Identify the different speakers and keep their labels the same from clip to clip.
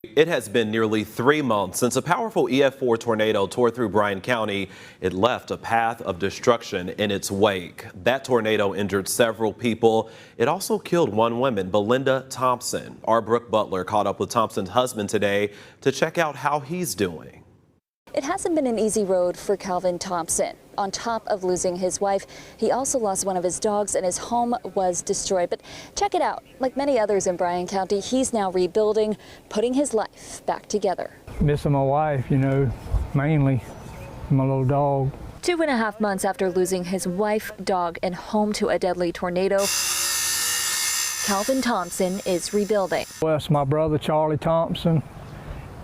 Speaker 1: It has been nearly 3 months since a powerful EF4 tornado tore through Bryan County. It left a path of destruction in its wake. That tornado injured several people. It also killed one woman, Belinda Thompson. Our Brooke Butler caught up with Thompson's husband today to check out how he's doing.
Speaker 2: It hasn't been an easy road for Calvin Thompson. On top of losing his wife, he also lost one of his dogs and his home was destroyed. But check it out. Like many others in Bryan County, he's now rebuilding, putting his life back together.
Speaker 3: Missing my wife, mainly my little dog.
Speaker 2: 2.5 months after losing his wife, dog, and home to a deadly tornado, Calvin Thompson is rebuilding.
Speaker 3: Well, it's my brother Charlie Thompson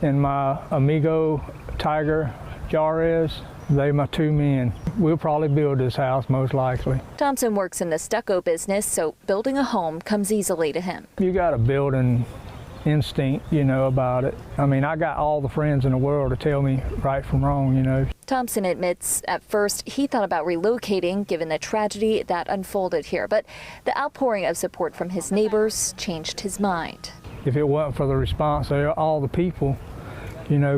Speaker 3: and my amigo Tiger Jarez. They're my two men. We'll probably build this house most likely.
Speaker 2: Thompson works in the stucco business, so building a home comes easily to him.
Speaker 3: You got a building instinct, about it. I got all the friends in the world to tell me right from wrong,
Speaker 2: Thompson admits at first he thought about relocating given the tragedy that unfolded here, but the outpouring of support from his neighbors changed his mind.
Speaker 3: If it wasn't for the response of all the people,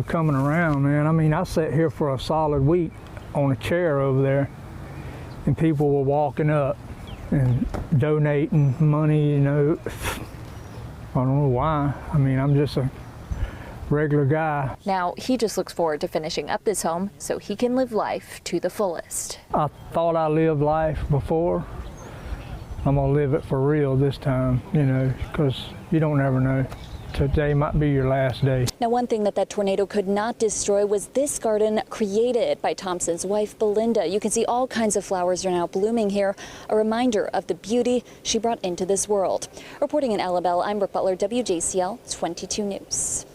Speaker 3: coming around, man. I sat here for a solid week on a chair over there, and people were walking up and donating money, I don't know why. I'm just a regular guy.
Speaker 2: Now he just looks forward to finishing up this home so he can live life to the fullest.
Speaker 3: I thought I lived life before. I'm gonna live it for real this time, because you don't ever know. Today might be your last day.
Speaker 2: Now, one thing that tornado could not destroy was this garden created by Thompson's wife, Belinda. You can see all kinds of flowers are now blooming here, a reminder of the beauty she brought into this world. Reporting in Alabama, I'm Brooke Butler, WJCL 22 News.